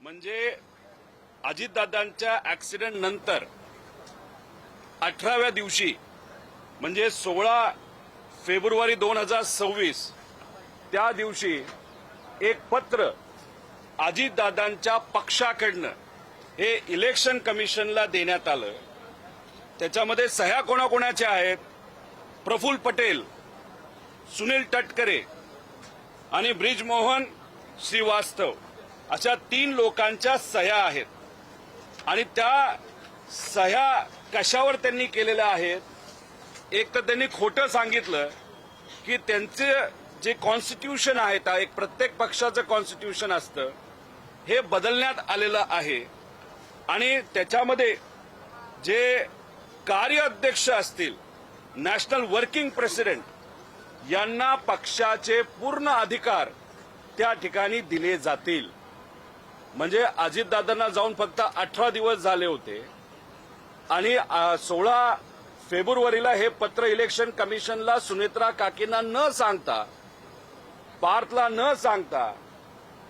म्हणजे अजितदादांच्या ऍक्सिडेंट नंतर 18व्या दिवशी म्हणजे 16 फेब्रुवारी 2026 त्या दिवशी एक पत्र अजितदादांच्या पक्षाकडनं हे इलेक्शन कमिशनला देण्यात आलं। त्याच्यामध्ये सह्या कोणाकोणाच्या आहेत? प्रफुल्ल पटेल, सुनील तटकरे आणि ब्रिजमोहन श्रीवास्तव अशा 3 लोकांच्या सह्या आहेत। आणि त्या सह्या कशावर त्यांनी केलेल्या आहेत? एक तर त्यांनी खोटं सांगितलं की त्यांचे जे कॉन्स्टिट्यूशन आहे, एक प्रत्येक पक्षाचं कॉन्स्टिट्यूशन असतं, हे बदलण्यात आलेलं आहे आणि त्याच्यामध्ये जे कार्याध्यक्ष असतील, नॅशनल वर्किंग प्रेसिडेंट, यांना पक्षाचे पूर्ण अधिकार त्या ठिकाणी दिले जातील। म्हणजे अजितदादांना जाऊन फक्त 18 दिवस झाले होते आणि 16 फेब्रुवारीला हे पत्र इलेक्शन कमिशनला सुनेत्रा काकींना न सांगता, पार्थला न सांगता,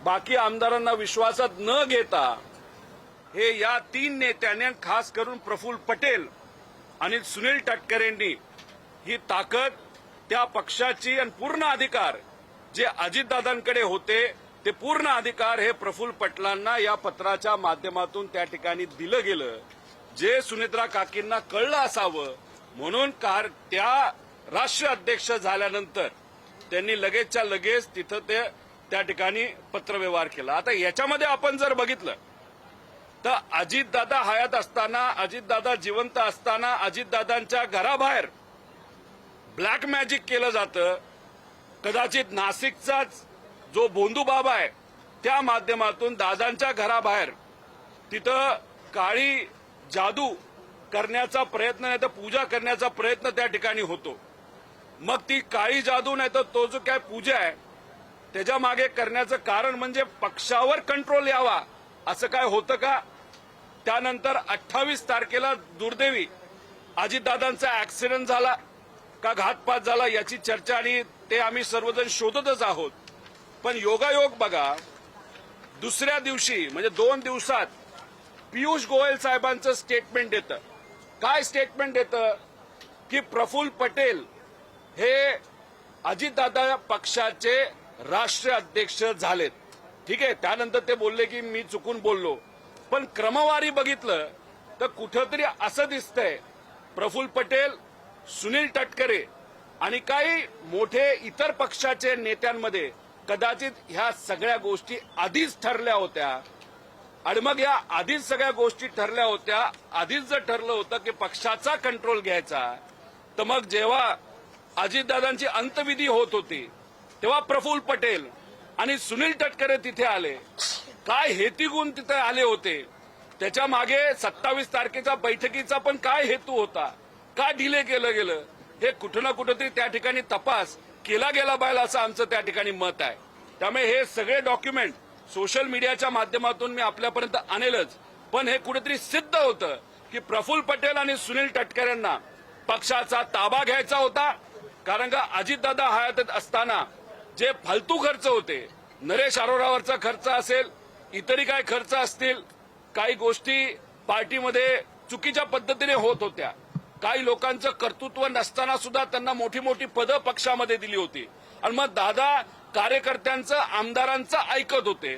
बाकी आमदारांना विश्वासात न घेता हे या 3 नेत्यांनी, खास करून प्रफुल्ल पटेल आणि सुनील तटकरेंनी ही ताकद त्या पक्षाची आणि पूर्ण अधिकार जे अजितदादांकडे होते ते पूर्ण अधिकार हे प्रफुल्ल पटेलांना या पत्राच्या माध्यमातून त्या ठिकाणी दिलं गेलं। जे सुनेत्रा काकींना कळलं असावं म्हणून त्या राष्ट्रीय अध्यक्ष झाल्यानंतर त्यांनी लगेचच्या लगेच तिथं ते त्या ठिकाणी पत्रव्यवहार केला। आता याच्यामध्ये आपण जर बघितलं तर अजितदादा हयात असताना, अजितदादा जिवंत असताना अजितदादांच्या घराबाहेर ब्लॅक मॅजिक केलं जातं। कदाचित नाशिकचाच जो बोंधू बाबा आहे त्या माध्यमातून दादांच्या घराबाहेर तिथं काळी जादू करण्याचा प्रयत्न, नाही तर पूजा करण्याचा प्रयत्न त्या ठिकाणी होतो। मग ती काळी जादू नाही तर तो जो काय पूजा आहे त्याच्या मागे करण्याचं कारण म्हणजे पक्षावर कंट्रोल यावा, असं काय होतं का? त्यानंतर 28 तारखेला दुर्दैवी अजितदादांचा ऍक्सिडेंट झाला का घातपात झाला याची चर्चा आणि ते आम्ही सर्वजण शोधतच आहोत। पण योगायोग बघा, दुसऱ्या दिवशी म्हणजे 2 दिवसात पियुष गोयल साहेबांचं स्टेटमेंट येतं। काय स्टेटमेंट येतं? की प्रफुल्ल पटेल हे अजितदादा पक्षाचे राष्ट्रीय अध्यक्ष झालेत। ठीक आहे, त्यानंतर ते बोलले की मी चुकून बोललो, पण क्रमवारी बघितलं तर कुठंतरी असं दिसतंय प्रफुल्ल पटेल, सुनील तटकरे आणि काही मोठे इतर पक्षाचे नेत्यांमध्ये कदाचित ह्या सगळ्या गोष्टी आधीच ठरल्या होत्या। आणि मग या आधीच सगळ्या गोष्टी ठरल्या होत्या, आधीच जर ठरलं होतं की पक्षाचा कंट्रोल घ्यायचा, तर मग जेव्हा अजितदादांची अंत्यविधी होत होती तेव्हा प्रफुल्ल पटेल आणि सुनील तटकरे तिथे आले। काय हेतून तिथे आले होते? त्याच्या मागे 27 तारखेच्या बैठकीचा पण काय हेतू होता? का डिले केलं गेलं? हे कुठं ना कुठंतरी त्या ठिकाणी तपास केला गेला पाहिजे असं आमचं त्या ठिकाणी मत आहे। त्यामुळे हे सगळे डॉक्युमेंट सोशल मीडियाच्या माध्यमातून मी आपल्यापर्यंत आणेलच, पण हे कुठेतरी सिद्ध होतं की प्रफुल्ल पटेल आणि सुनील तटकरेंना पक्षाचा ताबा घ्यायचा होता। कारण का अजितदादा हयात असताना जे फालतू खर्च होते, नरेश अरोरावरचा खर्च असेल, इतरही काय खर्च असतील, काही गोष्टी पार्टीमध्ये चुकीच्या पद्धतीने होत होत्या, काही लोकांचं कर्तृत्व नसताना सुद्धा त्यांना मोठी मोठी पदं पक्षामध्ये दिली होती आणि मग दादा कार्यकर्त्यांचं, आमदारांचं ऐकत होते।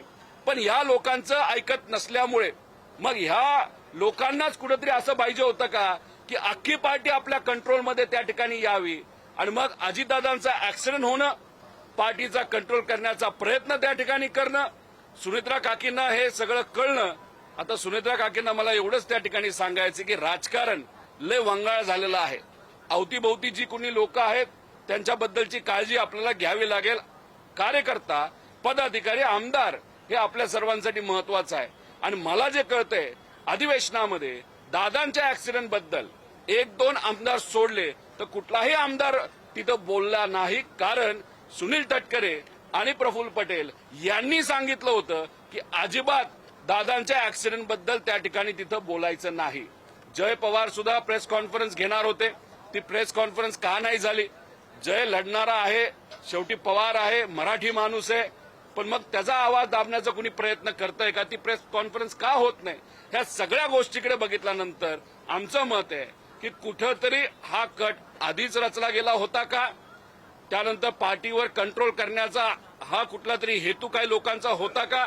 पण ह्या लोकांचं ऐकत नसल्यामुळे मग ह्या लोकांनाच कुठेतरी असं पाहिजे होतं का की अख्खी पार्टी आपल्या कंट्रोलमध्ये त्या ठिकाणी यावी आणि मग अजितदादांचा ऍक्सिडेंट होणं, पार्टीचा कंट्रोल करण्याचा प्रयत्न त्या ठिकाणी करणं। सुनेत्रा काकींना हे सगळं कळणं। आता सुनेत्रा काकींना मला एवढंच त्या ठिकाणी सांगायचं की राजकारण लय वंगाळ झालेलं आहे। अवतीभोवती जी कोणी लोक आहेत त्यांच्याबद्दलची काळजी आपल्याला घ्यावी लागेल। कार्यकर्ता, पदाधिकारी, आमदार हे आपल्या सर्वांसाठी महत्वाचं आहे। आणि मला जे कळतंय अधिवेशनामध्ये दादांच्या ऍक्सिडेंट बद्दल 1-2 आमदार सोडले तर कुठलाही आमदार तिथं बोलला नाही, कारण सुनील तटकरे आणि प्रफुल्ल पटेल यांनी सांगितलं होतं की अजिबात दादांच्या ऍक्सिडेंट बद्दल त्या ठिकाणी तिथं बोलायचं नाही। जय पवार सुद्धा प्रेस कॉन्फरन्स घेणार होते, ती प्रेस कॉन्फरन्स का नाही झाली? जय लढणारा आहे, शेवटी पवार आहे, मराठी माणूस आहे, पण मग त्याचा आवाज दाबण्याचा कुणी प्रयत्न करतंय का? ती प्रेस कॉन्फरन्स का होत नाही? ह्या सगळ्या गोष्टीकडे बघितल्यानंतर आमचं मत आहे की कुठंतरी हा कट आधीच रचला गेला होता का? त्यानंतर पार्टीवर कंट्रोल करण्याचा हा कुठला तरी हेतू काही लोकांचा होता का?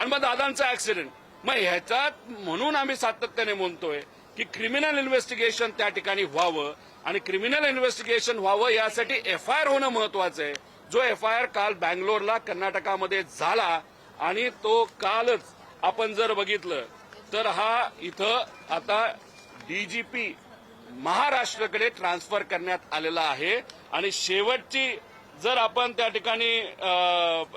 आणि मग दादांचा ऍक्सिडेंट. मग ह्याच्यात म्हणून आम्ही सातत्याने म्हणतोय की क्रिमिनल इन्व्हेस्टिगेशन त्या ठिकाणी व्हावं आणि क्रिमिनल इन्व्हेस्टिगेशन व्हावं यासाठी एफआयआर होणं महत्वाचं आहे. जो एफआयआर काल बँगलोरला कर्नाटकामध्ये झाला आणि तो कालच आपण जर बघितलं तर हा इथं आता डीजीपी महाराष्ट्राकडे ट्रान्सफर करण्यात आलेला आहे. आणि शेवटची जर आपण त्या ठिकाणी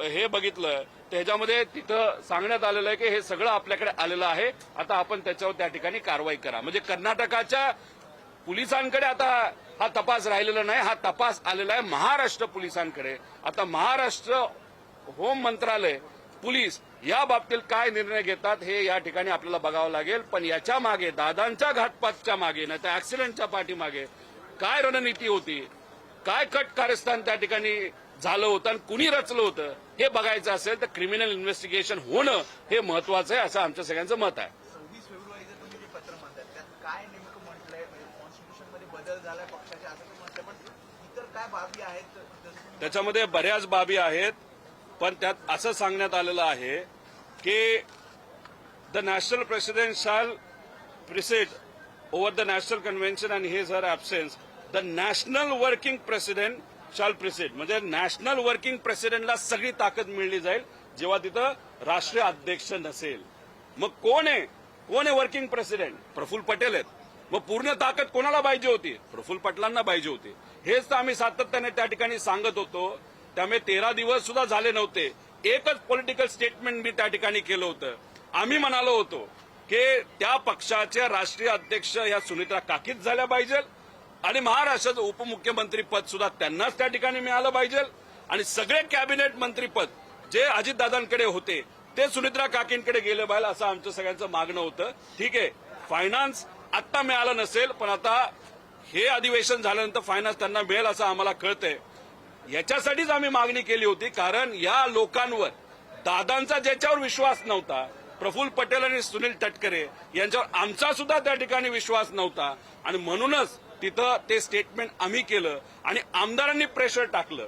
हे बघितलं तर ह्याच्यामध्ये तिथं सांगण्यात आलेलं आहे की हे सगळं आपल्याकडे आलेलं आहे, आता आपण त्याच्यावर त्या ठिकाणी कारवाई करा. म्हणजे कर्नाटकाच्या पोलिसांकडे आता हा तपास राहिलेला नाही, हा तपास आलेला आहे महाराष्ट्र पोलिसांकडे. आता महाराष्ट्र होम मंत्रालय पोलीस या बाबतीत काय निर्णय घेतात हे या ठिकाणी आपल्याला बघावं लागेल. पण याच्या मागे दादांच्या घातपातच्या मागे नाही तर ऍक्सिडेंटच्या पाठीमागे काय रणनीती होती, काय कट कारस्थान त्या ठिकाणी झालं होतं आणि कुणी रचलं होतं हे बघायचं असेल तर क्रिमिनल इन्व्हेस्टिगेशन होणं हे महत्वाचं आहे असं आमच्या सगळ्यांचं मत आहे. 26 फेब्रुवारीचं तुम्ही जे पत्र म्हणतात त्यात काय नेमकं म्हटलंय? कॉन्स्टिट्यूशन मध्ये बदल झालाय पक्षाच्या असं तुम्ही म्हटलंय, पण इतर काय बाबी आहेत? त्याच्यामध्ये बऱ्याच बाबी आहेत, पण त्यात असं सांगण्यात आलेलं आहे की the national president shall preside over the national convention and his her absence the national working president shall preside. म्हणजे नॅशनल वर्किंग प्रेसिडेंटला सगळी ताकद मिळली जाईल जेव्हा तिथं राष्ट्रीय अध्यक्ष नसेल. मग कोण आहे वर्किंग प्रेसिडेंट? प्रफुल्ल पटेल आहेत. मग पूर्ण ताकद कोणाला पाहिजे होती? प्रफुल्ल पटेलांना पाहिजे होती. हेच तर आम्ही सातत्याने त्या ठिकाणी सांगत होतो. त्यामुळे 13 दिवस सुद्धा झाले नव्हते, एकच पॉलिटिकल स्टेटमेंट मी त्या ठिकाणी केलं होतं. आम्ही म्हणालो होतो की त्या पक्षाचे राष्ट्रीय अध्यक्ष या सुनित्रा काकीच झाल्या पाहिजे आणि महाराष्ट्राचं उपमुख्यमंत्री पद सुद्धा त्यांनाच त्या ठिकाणी मिळालं पाहिजे आणि सगळे कॅबिनेट मंत्रीपद जे अजितदादांकडे होते ते सुनित्रा काकींकडे गेले पाहिजे असं आमचं सगळ्यांचं मागणं होतं. ठीक आहे, फायनान्स आत्ता मिळालं नसेल, पण आता हे अधिवेशन झाल्यानंतर फायनान्स त्यांना मिळेल असं आम्हाला कळतंय. याच्यासाठीच आम्ही मागणी केली होती, कारण या लोकांवर दादांचा ज्याच्यावर विश्वास नव्हता, प्रफुल्ल पटेल आणि सुनील तटकरे यांच्यावर आमचा सुद्धा त्या ठिकाणी विश्वास नव्हता आणि म्हणूनच तिथं ते स्टेटमेंट आम्ही केलं आणि आमदारांनी प्रेशर टाकलं.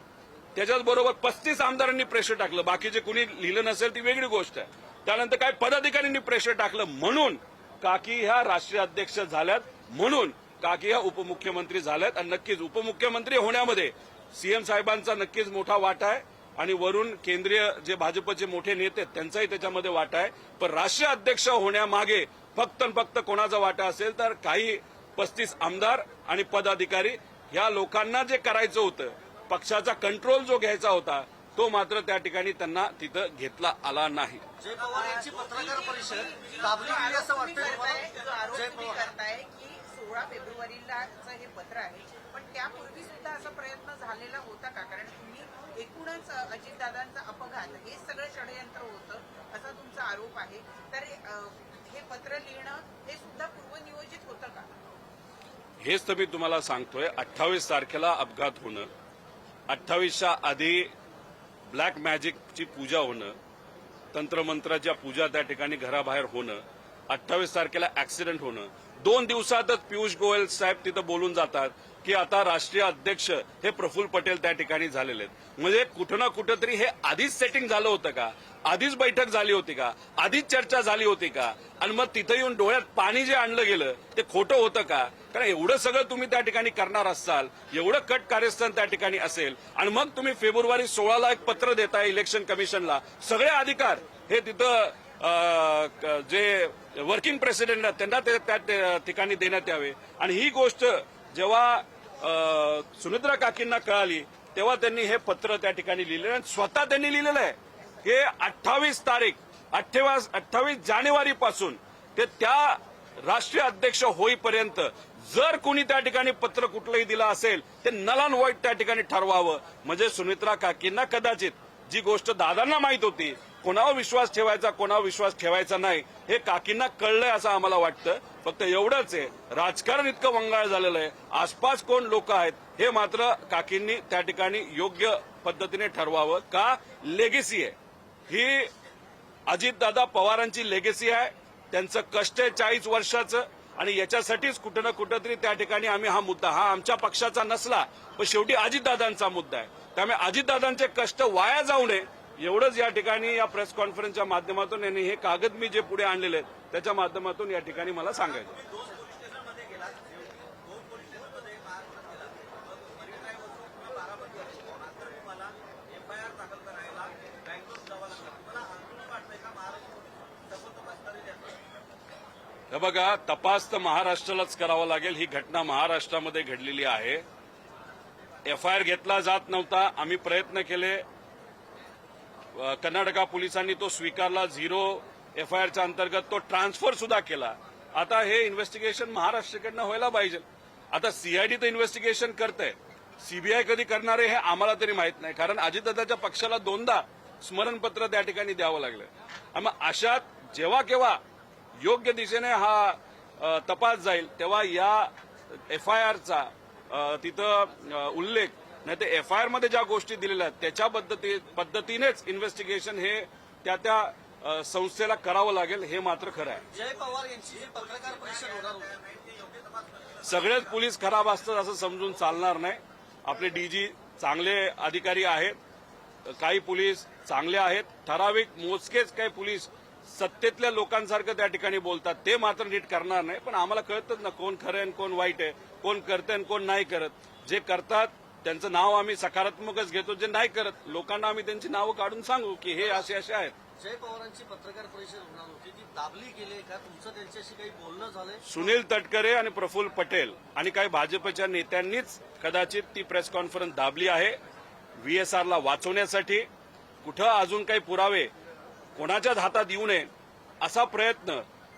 त्याच्याचबरोबर 35 आमदारांनी प्रेशर टाकलं, बाकीचे कुणी लिहिलं नसेल ती वेगळी गोष्ट आहे. त्यानंतर काही पदाधिकाऱ्यांनी प्रेशर टाकलं म्हणून काकी ह्या राष्ट्रीय अध्यक्ष झाल्यात, म्हणून काकी ह्या उपमुख्यमंत्री झाल्यात आणि नक्कीच उपमुख्यमंत्री होण्यामध्ये सीएम साहेबांचा नक्कीच मोठा वाटा आहे आणि वरून केंद्रीय जे भाजपचे मोठे नेते आहेत त्यांचाही त्याच्यामध्ये वाटा आहे. पण राष्ट्रीय अध्यक्ष होण्यामागे फक्त कोणाचा वाटा असेल तर काही 35 आमदार आणि पदाधिकारी या लोकांना जे करायचं होतं, पक्षाचा कंट्रोल जो घ्यायचा होता तो मात्र त्या ठिकाणी त्यांना तिथं घेतला आला नाही. जय पवार यांची पत्रकार परिषद दाबली गेली असं वाटतं. आरोप तुम्ही करताय की 16 फेब्रुवारीलाचं हे पत्र आहे, पण त्यापूर्वी सुद्धा असा प्रयत्न झालेला होता का? कारण तुम्ही एकूणच अजितदादांचा अपघात हे सगळं षडयंत्र होतं असा तुमचा आरोप आहे. तर हे पत्र लिहिणं हे सुद्धा पूर्वनियोजित होतं का? हेच तर मी तुम्हाला सांगतोय. 28 तारखेला अपघात होणं, 28च्या आधी ब्लॅक मॅजिकची पूजा होणं, तंत्रमंत्राच्या पूजा त्या ठिकाणी घराबाहेर होणं, 28 तारखेला ऍक्सिडेंट होणं, 2 दिवसातच पियुष गोयल साहेब तिथं बोलून जातात की आता राष्ट्रीय अध्यक्ष हे प्रफुल्ल पटेल त्या ठिकाणी झालेले आहेत. म्हणजे कुठं ना कुठंतरी हे आधीच सेटिंग झालं होतं का? आधीच बैठक झाली होती का? आधीच चर्चा झाली होती का? आणि मग तिथं येऊन डोळ्यात पाणी जे आणलं गेलं ते खोटं होतं का? कारण एवढं सगळं तुम्ही त्या ठिकाणी करणार असाल, एवढं कट कार्यस्थान त्या ठिकाणी असेल आणि मग तुम्ही फेब्रुवारी 16ला एक पत्र देताय इलेक्शन कमिशनला, सगळे अधिकार हे तिथं जे वर्किंग प्रेसिडेंट आहेत त्यांना त्या ठिकाणी देण्यात यावे. आणि ही गोष्ट जेव्हा सुनित्रा काकींना कळाली तेव्हा त्यांनी हे पत्र त्या ठिकाणी लिहिलेलं आणि स्वतः त्यांनी लिहिलेलं आहे की 28 जानेवारीपासून ते त्या राष्ट्रीय अध्यक्ष होईपर्यंत जर कोणी त्या ठिकाणी पत्र कुठलंही दिलं असेल ते नल अँड व्हाईट त्या ठिकाणी ठरवावं. म्हणजे सुनित्रा काकींना कदाचित जी गोष्ट दादांना माहित होती, कोणावर विश्वास ठेवायचा कोणावर विश्वास ठेवायचा नाही, हे काकींना कळलंय असं आम्हाला वाटतं. फक्त एवढंच आहे, राजकारण इतकं वंगाळ झालेलं आहे, आसपास कोण लोक आहेत हे मात्र काकींनी त्या ठिकाणी योग्य पद्धतीने ठरवावं. का? लेगेसी आहे, ही अजितदादा पवारांची लेगेसी आहे. त्यांचं कष्ट आहे 40 वर्षाचं आणि याच्यासाठीच कुठं ना कुठं तरी त्या ठिकाणी आम्ही हा मुद्दा हा आमच्या पक्षाचा नसला पण शेवटी अजितदादांचा मुद्दा आहे. त्यामुळे अजितदादांचे कष्ट वाया जाऊ नये एवढंच या ठिकाणी या प्रेस कॉन्फरन्सच्या माध्यमातून यांनी हे कागद मी जे पुढे आणलेले आहेत त्याच्या माध्यमातून या ठिकाणी मला सांगायचं. हे बघा, तपास तर महाराष्ट्रालाच करावा लागेल. ही घटना महाराष्ट्रामध्ये घडलेली आहे. एफआयआर घेतला जात नव्हता. आम्ही प्रयत्न केले. कर्नाटका पोलिसांनी तो स्वीकारला. 0 एफआयआरच्या अंतर्गत तो ट्रान्सफर सुद्धा केला. आता हे इन्व्हेस्टिगेशन महाराष्ट्राकडनं व्हायला पाहिजे. आता सीआयडी तर इन्व्हेस्टिगेशन करते. सीबीआय कधी करणार आहे हे आम्हाला तरी माहित नाही, कारण अजितदादाच्या पक्षाला 2दा स्मरणपत्र त्या ठिकाणी द्यावं लागलं. मग अशात जेव्हा केव्हा योग्य दिशेने हा तपास जाईल तेव्हा या एफआयआरचा तिथं उल्लेख नाही तर एफआयआर मध्ये ज्या गोष्टी दिलेल्या आहेत त्याच्या पद्धतीनेच इन्व्हेस्टिगेशन हे त्या संस्थेला करावं लागेल. हे मात्र खरं आहे. जय पवार यांची जी पत्रकार परिषद होणार होती, सगळेच पोलीस खराब असतात असं समजून चालणार नाही. आपले डीजी चांगले अधिकारी आहेत, काही पोलीस चांगले आहेत, ठराविक मोजकेच काही पोलीस सत्तेतल्या लोकांसारखं त्या ठिकाणी बोलतात. ते मात्र नीट करणार नाही. पण आम्हाला कळतच ना कोण खरं आहे कोण वाईट आहे, कोण करतंय आणि कोण नाही करत. जे करतात त्यांचं नाव आम्ही सकारात्मकच घेतो. जे नाही करत लोकांना आम्ही त्यांची नावं काढून सांगू की हे असे असे आहेत. जय पवारांची पत्रकार परिषद होणार होती, ती दाबली गेली का? तुमचं त्यांच्याशी काही बोलणं झालंय? सुनील तटकरे आणि प्रफुल्ल पटेल आणि काही भाजपच्या नेत्यांनीच कदाचित ती प्रेस कॉन्फरन्स दाबली आहे. व्हीएसआरला वाचवण्यासाठी कुठं अजून काही पुरावे कोणाच्याच हातात येऊ नये असा प्रयत्न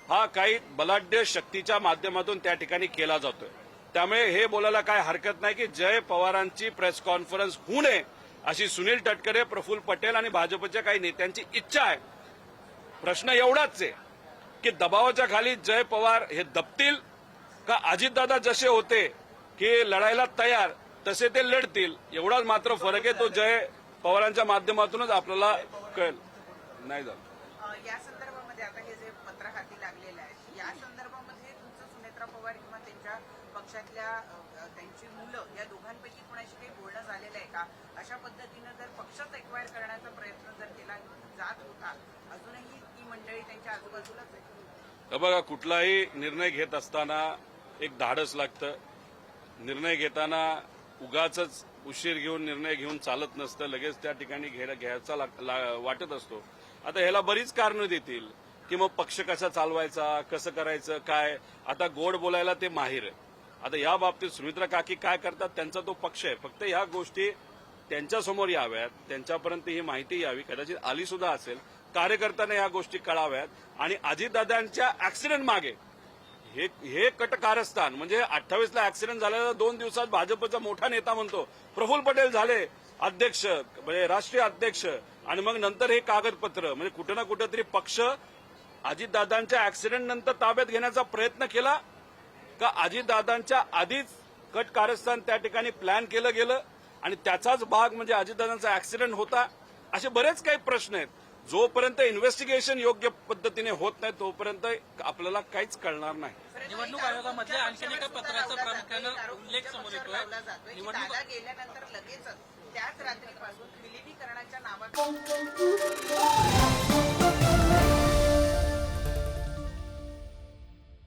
हा काही बलाढ्य शक्तीच्या माध्यमातून त्या ठिकाणी केला जातोय. त्यामुळे हे बोलायला काय हरकत नाही की जय पवारांची प्रेस कॉन्फरन्स होऊ नये अशी सुनील तटकरे, प्रफुल्ल पटेल आणि भाजपच्या काही नेत्यांची इच्छा आहे. प्रश्न एवढाच आहे की दबावाच्या खाली जय पवार हे दबतील का अजितदादा जसे होते की लढायला तयार तसे ते लढतील. एवढाच मात्र फरक आहे. तो जय पवारांच्या माध्यमातूनच आपल्याला कळेल. नाही झालं. या संदर्भामध्ये आता हे जे पत्र हाती लागलेलं आहे या संदर्भामध्ये तुमचं सुनेत्रा पवार किंवा त्यांच्या पक्षातल्या त्यांची मुलं या दोघांपैकी कोणाशी काही बोलणं झालेलं आहे का? अशा पद्धतीनं जर पक्षच एक्वायर करण्याचा प्रयत्न जर केला जात होता, अजूनही ती मंडळी त्यांच्या आजूबाजूलाच आहे. बघा, कुठलाही निर्णय घेत असताना एक धाडस लागतं. निर्णय घेताना उगाचच उशीर घेऊन निर्णय घेऊन चालत नसतं. लगेच त्या ठिकाणी घ्यायचा वाटत असतो. आता ह्याला बरीच कारणं देतील की मग पक्ष कसा चालवायचा, कसं करायचं, काय. आता गोड बोलायला ते माहीर आहे. आता या बाबतीत सुमित्रा काकी काय करतात त्यांचा तो पक्ष आहे. फक्त ह्या गोष्टी त्यांच्यासमोर याव्यात, त्यांच्यापर्यंत ही माहिती यावी, कदाचित आली सुद्धा असेल. कार्यकर्त्यांना ह्या गोष्टी कळाव्यात आणि अजितदादांच्या ऍक्सिडेंट मागे हे कटकारस्थान म्हणजे 28ला ऍक्सिडेंट झालेला 2 दिवसात भाजपचा मोठा नेता म्हणतो प्रफुल्ल पटेल झाले अध्यक्ष, म्हणजे राष्ट्रीय अध्यक्ष आणि मग नंतर हे कागदपत्र म्हणजे कुठं ना कुठं तरी पक्ष अजितदादांच्या ऍक्सिडेंट नंतर ताब्यात घेण्याचा प्रयत्न केला का अजितदादांच्या आधीच कट कारस्थान त्या ठिकाणी प्लॅन केलं गेलं आणि त्याचाच भाग म्हणजे अजितदादांचा ऍक्सिडेंट होता. असे बरेच काही प्रश्न आहेत. जोपर्यंत इन्व्हेस्टिगेशन योग्य पद्धतीने होत नाही तोपर्यंत आपल्याला काहीच कळणार नाही. निवडणूक आयोगामधल्या आणखी एका पत्राचा प्रामुख्यानं उल्लेख समोर येतोय. दादा गेल्यानंतर लगेचच त्याच रात्रीपासून विलिनीकरणाच्या नावात